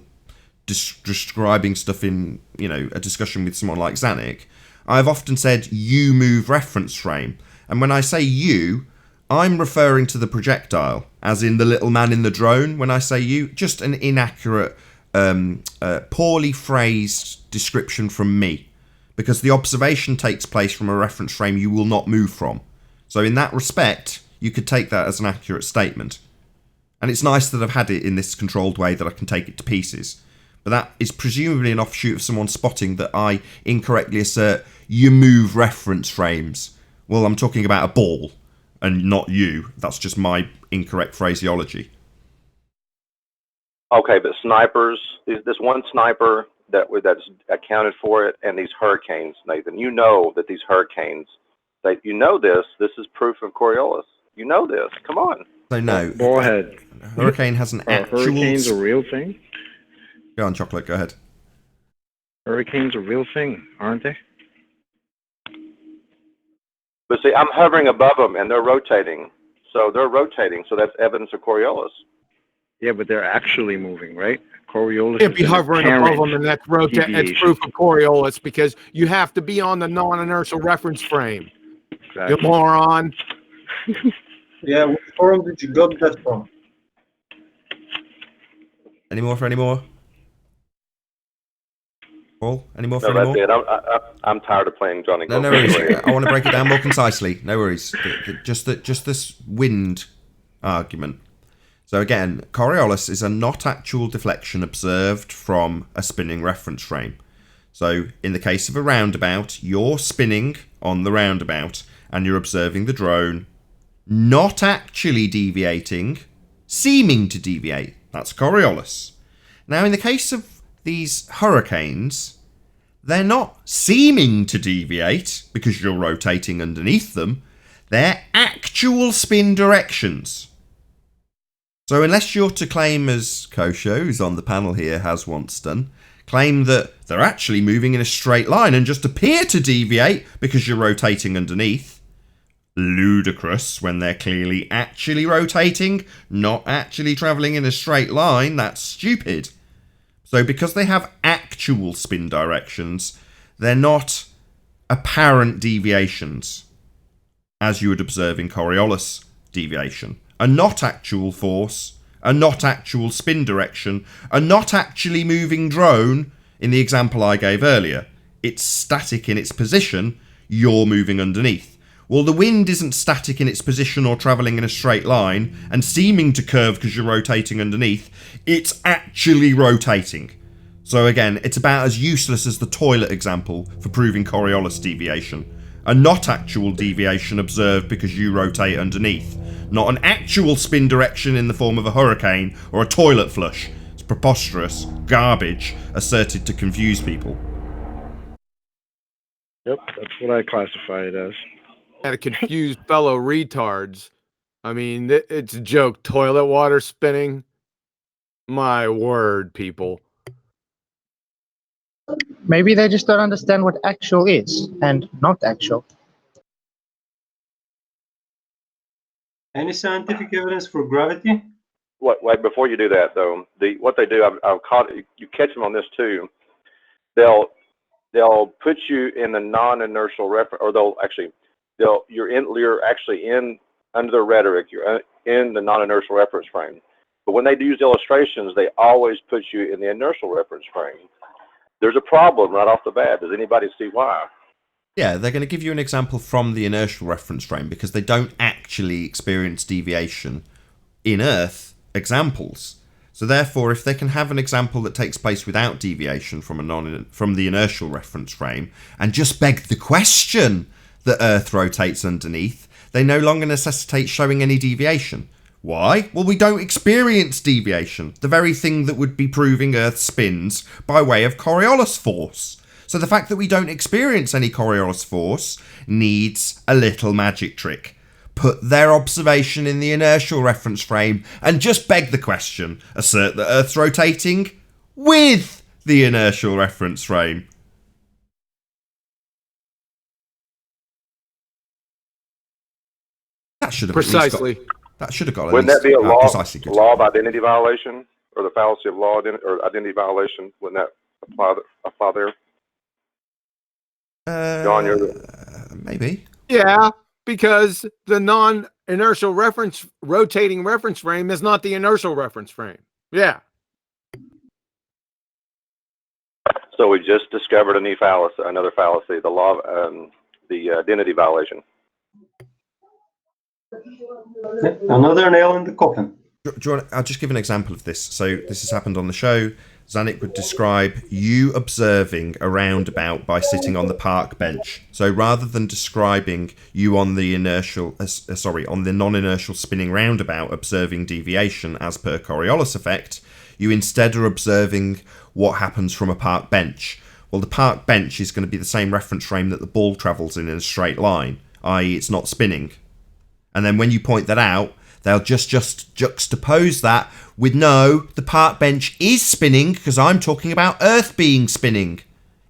describing stuff in, a discussion with someone like Zanuck, I've often said, you move reference frame. And when I say you, I'm referring to the projectile, as in the little man in the drone. When I say you, just an inaccurate, poorly phrased description from me. Because the observation takes place from a reference frame you will not move from. So in that respect, you could take that as an accurate statement. And it's nice that I've had it in this controlled way that I can take it to pieces. But that is presumably an offshoot of someone spotting that I incorrectly assert you move reference frames. Well, I'm talking about a ball and not you. That's just my incorrect phraseology. Okay, but snipers, this one sniper that's accounted for it, and these hurricanes, Nathan, you know that these hurricanes, this is proof of Coriolis. You know this. Come on. So no. Go ahead. Hurricane has an actual... Hurricanes a real thing? Go on, Chocolate. Go ahead. Hurricanes a real thing, aren't they? But see, I'm hovering above them, and they're rotating. So they're rotating, so that's evidence of Coriolis. Yeah, but they're actually moving, right? Coriolis Can't be is an hovering above apparent them, and that's deviation. proof of Coriolis because you have to be on the non-inertial reference frame. Exactly. You moron. Yeah, what forum did you got that from? Any more for any more? Paul, any more for No, any that's more? it. I'm tired of playing Johnny. No worries. I want to break it down more concisely. No worries. Just this wind argument. So again, Coriolis is a not actual deflection observed from a spinning reference frame. So in the case of a roundabout, you're spinning on the roundabout and you're observing the drone not actually deviating, seeming to deviate. That's Coriolis. Now in the case of these hurricanes, they're not seeming to deviate because you're rotating underneath them. They're actual spin directions. So unless you're to claim, as Kosho, who's on the panel here, has once done, claim that they're actually moving in a straight line and just appear to deviate because you're rotating underneath, ludicrous when they're clearly actually rotating, not actually travelling in a straight line, that's stupid. So because they have actual spin directions, they're not apparent deviations, as you would observe in Coriolis deviation. A not actual force, a not actual spin direction, a not actually moving drone, in the example I gave earlier. It's static in its position, you're moving underneath. Well, the wind isn't static in its position or travelling in a straight line and seeming to curve because you're rotating underneath. It's actually rotating. So again, it's about as useless as the toilet example for proving Coriolis deviation. A not actual deviation observed because you rotate underneath. Not an actual spin direction in the form of a hurricane or a toilet flush. It's preposterous, garbage, asserted to confuse people. Yep, that's what I classify it as. And a confused fellow retards. I mean, it's a joke. Toilet water spinning. My word, people. Maybe they just don't understand what actual is and not actual. Any scientific evidence for gravity? Wait, before you do that though, what they do, I've caught you catch them on this too. They'll put you in the non-inertial reference, or you're actually in under the rhetoric. You're in the non-inertial reference frame. But when they do use illustrations, they always put you in the inertial reference frame. There's a problem right off the bat. Does anybody see why? Yeah, they're going to give you an example from the inertial reference frame because they don't actually experience deviation in Earth examples. So therefore, if they can have an example that takes place without deviation from the inertial reference frame and just beg the question that Earth rotates underneath, they no longer necessitate showing any deviation. Why? Well, we don't experience deviation, the very thing that would be proving Earth spins by way of Coriolis force. So the fact that we don't experience any Coriolis force needs a little magic trick. Put their observation in the inertial reference frame and just beg the question. Assert that Earth's rotating with the inertial reference frame. That should have Precisely. That should have got. Wouldn't that be a law of identity violation, or the fallacy of law or identity violation? Wouldn't that apply there? John, maybe. Yeah, because the non-inertial rotating reference frame is not the inertial reference frame. Yeah. So we just discovered another fallacy, the law of the identity violation. Another nail in the coffin. I'll just give an example of this. So this has happened on the show. Zanuck would describe you observing a roundabout by sitting on the park bench. So rather than describing you on the on the non-inertial spinning roundabout observing deviation as per Coriolis effect, you instead are observing what happens from a park bench. Well, the park bench is going to be the same reference frame that the ball travels in a straight line, i.e. it's not spinning. And then when you point that out, they'll just juxtapose that with, no, the park bench is spinning because I'm talking about Earth being spinning,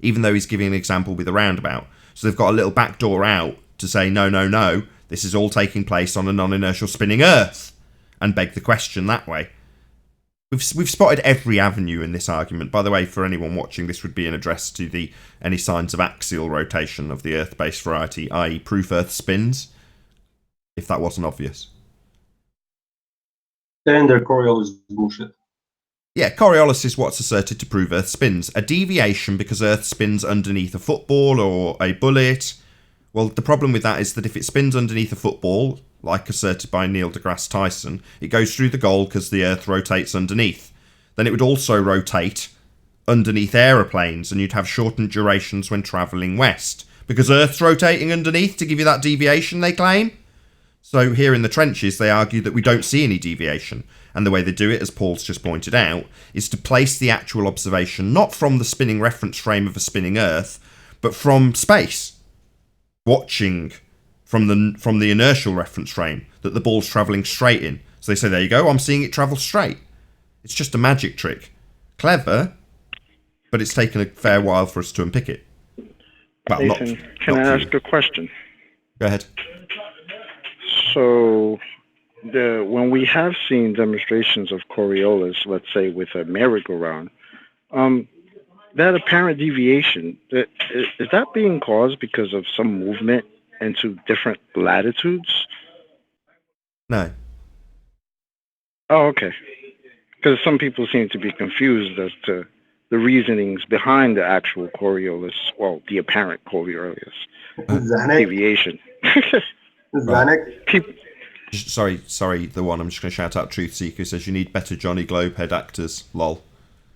even though he's giving an example with a roundabout. So they've got a little backdoor out to say, no, this is all taking place on a non-inertial spinning Earth, and beg the question that way. We've spotted every avenue in this argument. By the way, for anyone watching, this would be an address to any signs of axial rotation of the Earth-based variety, i.e. proof Earth spins, if that wasn't obvious. And their Coriolis bullshit. Yeah, Coriolis is what's asserted to prove Earth spins. A deviation because Earth spins underneath a football or a bullet. Well, the problem with that is that if it spins underneath a football, like asserted by Neil deGrasse Tyson, it goes through the goal because the Earth rotates underneath. Then it would also rotate underneath aeroplanes, and you'd have shortened durations when travelling west. Because Earth's rotating underneath to give you that deviation, they claim. So here in the trenches, they argue that we don't see any deviation. And the way they do it, as Paul's just pointed out, is to place the actual observation not from the spinning reference frame of a spinning Earth, but from space, watching from the inertial reference frame that the ball's travelling straight in. So they say, there you go, I'm seeing it travel straight. It's just a magic trick. Clever, but it's taken a fair while for us to unpick it. Well, Nathan, can I ask a question? Go ahead. So, when we have seen demonstrations of Coriolis, let's say with a merry-go-round, that apparent deviation, is that being caused because of some movement into different latitudes? No. Oh, okay. Because some people seem to be confused as to the reasonings behind the actual Coriolis, well, the apparent Coriolis deviation. Sorry, the one I'm just going to shout out Truth Seeker says you need better Johnny Globehead actors, lol.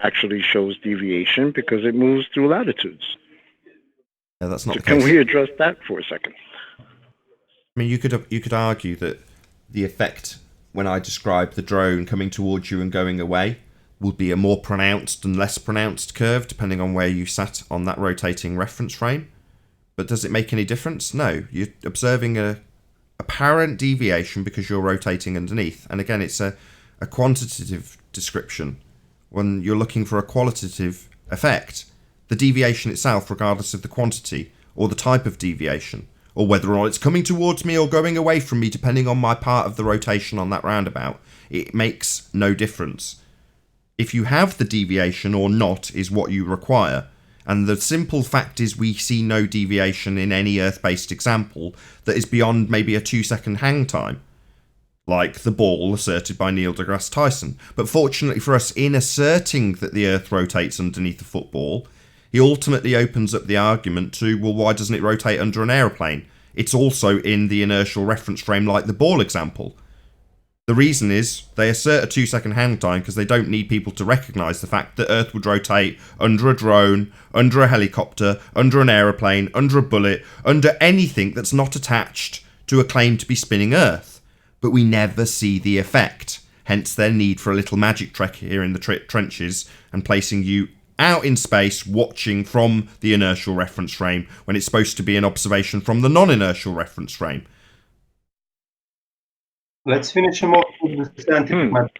Actually shows deviation because it moves through latitudes. Yeah, that's not so the case. Can we address that for a second? I mean, you could argue that the effect when I describe the drone coming towards you and going away will be a more pronounced and less pronounced curve depending on where you sat on that rotating reference frame. But does it make any difference? No. You're observing a apparent deviation because you're rotating underneath. And again, it's a quantitative description. When you're looking for a qualitative effect, the deviation itself, regardless of the quantity or the type of deviation, or whether or not it's coming towards me or going away from me, depending on my part of the rotation on that roundabout, it makes no difference. If you have the deviation or not is what you require. And the simple fact is we see no deviation in any Earth-based example that is beyond maybe a 2-second hang time, like the ball asserted by Neil deGrasse Tyson. But fortunately for us, in asserting that the Earth rotates underneath the football, he ultimately opens up the argument to, well, why doesn't it rotate under an aeroplane? It's also in the inertial reference frame like the ball example. The reason is they assert a 2-second hang time because they don't need people to recognise the fact that Earth would rotate under a drone, under a helicopter, under an aeroplane, under a bullet, under anything that's not attached to a claim to be spinning Earth. But we never see the effect. Hence their need for a little magic trick here in the trenches and placing you out in space watching from the inertial reference frame when it's supposed to be an observation from the non-inertial reference frame. Let's finish him off with the scientific method.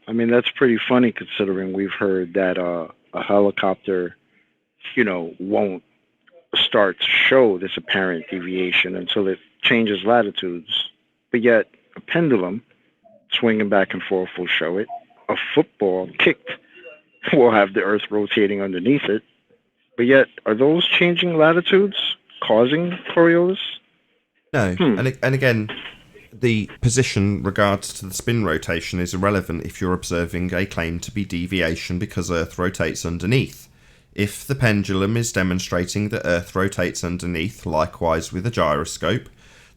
I mean, that's pretty funny considering we've heard that a helicopter, won't start to show this apparent deviation until it changes latitudes. But yet, a pendulum swinging back and forth will show it. A football kicked will have the Earth rotating underneath it. But yet, are those changing latitudes causing Coriolis? No. And again, the position regards to the spin rotation is irrelevant if you're observing a claim to be deviation because Earth rotates underneath. If the pendulum is demonstrating that Earth rotates underneath, likewise with a gyroscope,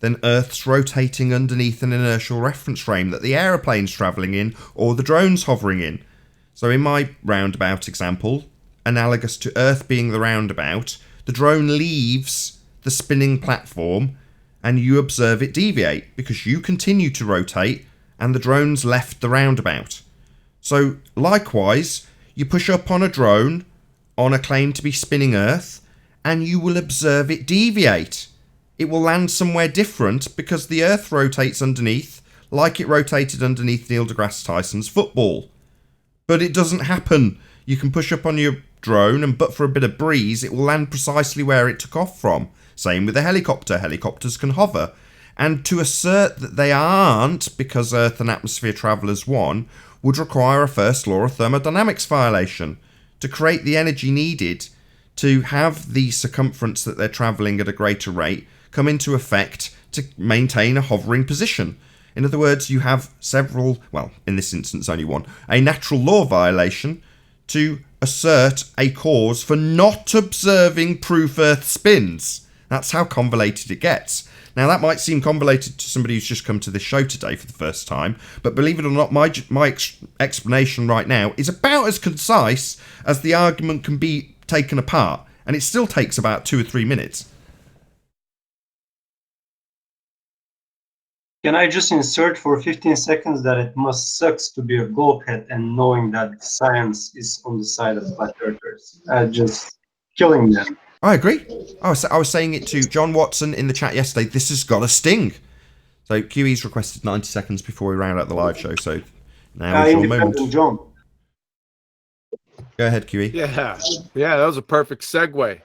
then Earth's rotating underneath an inertial reference frame that the aeroplane's travelling in or the drone's hovering in. So in my roundabout example, analogous to Earth being the roundabout, the drone leaves the spinning platform and you observe it deviate because you continue to rotate and the drone's left the roundabout. So likewise, you push up on a drone on a claim to be spinning Earth and you will observe it deviate it will land somewhere different because the Earth rotates underneath like it rotated underneath Neil deGrasse Tyson's football. But it doesn't happen. You can push up on your drone and but for a bit of breeze, it will land precisely where it took off from. Same with a helicopter. Helicopters can hover. And to assert that they aren't because Earth and atmosphere travel as one would require a first law of thermodynamics violation. To create the energy needed to have the circumference that they're travelling at a greater rate come into effect to maintain a hovering position. In other words, you have several, well, in this instance only one, a natural law violation to assert a cause for not observing proof Earth spins. That's how convoluted it gets. Now, that might seem convoluted to somebody who's just come to this show today for the first time, but believe it or not, my explanation right now is about as concise as the argument can be taken apart, and it still takes about 2 or 3 minutes. Can I just insert for 15 seconds that it must sucks to be a goldhead and knowing that science is on the side of flat earthers, just killing them. I agree. I was saying it to John Watson in the chat yesterday. This has got a sting. So QE's requested 90 seconds before we round out the live show. So now is your moment. John. Go ahead, QE. Yeah, that was a perfect segue.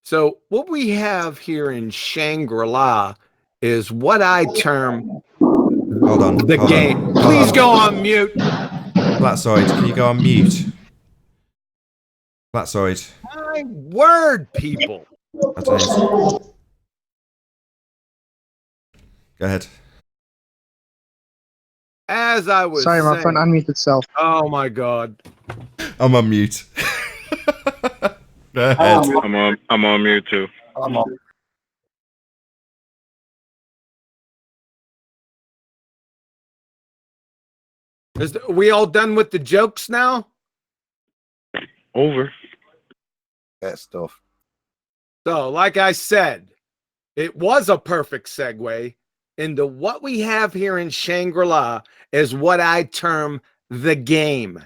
So what we have here in Shangri-La is what I term the game. Please go on mute. Flatsoid, can you go on mute? Flatsoid. My word, people. That is. Go ahead. As I was Sorry, my saying, phone unmuted itself. Oh my God. I'm on mute. Go ahead. I'm on mute too. I'm on. Are we all done with the jokes now? Over. That stuff. So, like I said, it was a perfect segue into what we have here in Shangri-La is what I term the game.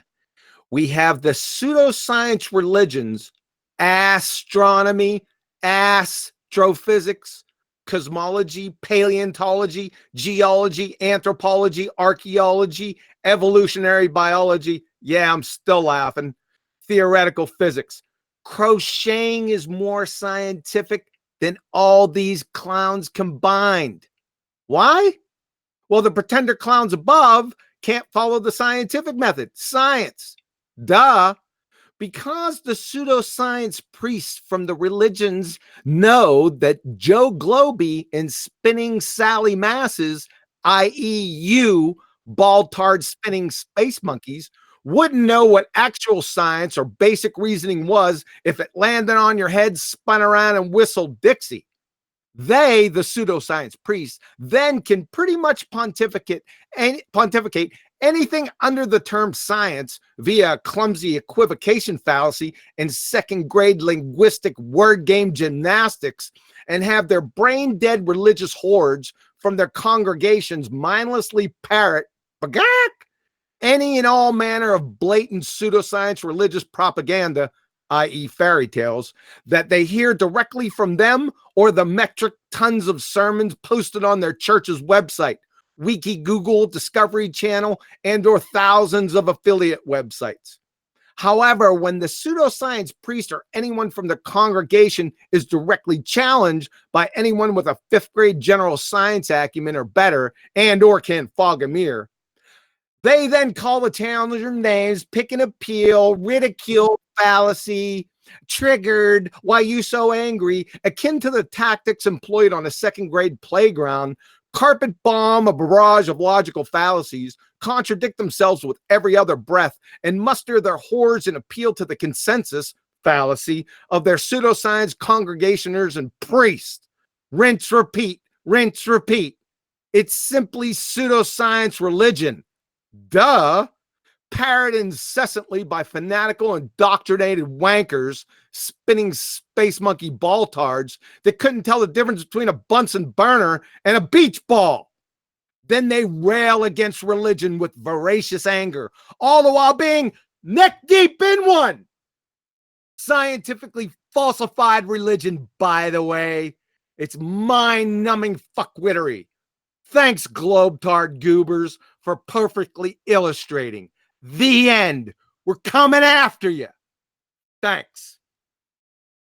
We have the pseudoscience religions, astronomy, astrophysics, cosmology, paleontology, geology, anthropology, archaeology, evolutionary biology. Yeah, I'm still laughing. Theoretical physics. Crocheting is more scientific than all these clowns combined. Why? Well, the pretender clowns above can't follow the scientific method. Science. Duh. Because the pseudoscience priests from the religions know that Joe Globy and spinning Sally masses, i.e. you, ball-tard spinning space monkeys, wouldn't know what actual science or basic reasoning was if it landed on your head, spun around, and whistled Dixie. They, the pseudoscience priests, then can pretty much pontificate anything under the term science via clumsy equivocation fallacy and second-grade linguistic word game gymnastics and have their brain-dead religious hordes from their congregations mindlessly parrot any and all manner of blatant pseudoscience religious propaganda, i.e. fairy tales, that they hear directly from them or the metric tons of sermons posted on their church's website, Wiki, Google, Discovery Channel, and or thousands of affiliate websites. However, when the pseudoscience priest or anyone from the congregation is directly challenged by anyone with a 5th grade general science acumen or better and or can fog a mirror, they then call the challenger names, pick an appeal, ridicule, fallacy, triggered, why you so angry, akin to the tactics employed on a 2nd grade playground, carpet bomb a barrage of logical fallacies, contradict themselves with every other breath, and muster their horrors and appeal to the consensus fallacy of their pseudoscience congregationers and priests. Rinse, repeat, rinse, repeat. It's simply pseudoscience religion. Duh. Parroted incessantly by fanatical, indoctrinated wankers spinning space monkey ball-tards that couldn't tell the difference between a Bunsen burner and a beach ball. Then they rail against religion with voracious anger, all the while being neck deep in one. Scientifically falsified religion, by the way. It's mind-numbing fuckwittery. Thanks, Globetard Goobers, for perfectly illustrating. The end. We're coming after you. Thanks.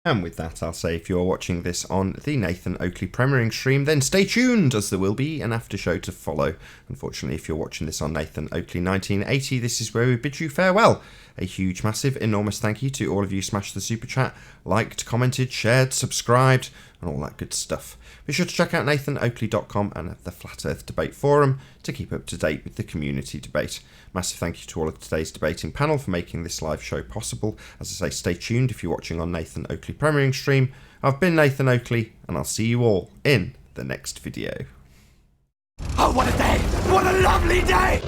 And with that, I'll say if you're watching this on the Nathan Oakley premiering stream, then stay tuned, as there will be an after show to follow. Unfortunately, if you're watching this on Nathan Oakley 1980, this is where we bid you farewell. A huge, massive, enormous thank you to all of you who smashed the super chat, liked, commented, shared, subscribed, and all that good stuff. Be sure to check out nathanoakley.com and the Flat Earth Debate Forum to keep up to date with the community debate. Massive thank you to all of today's debating panel for making this live show possible. As I say, stay tuned if you're watching on Nathan Oakley premiering stream. I've been Nathan Oakley, and I'll see you all in the next video. Oh, what a day! What a lovely day!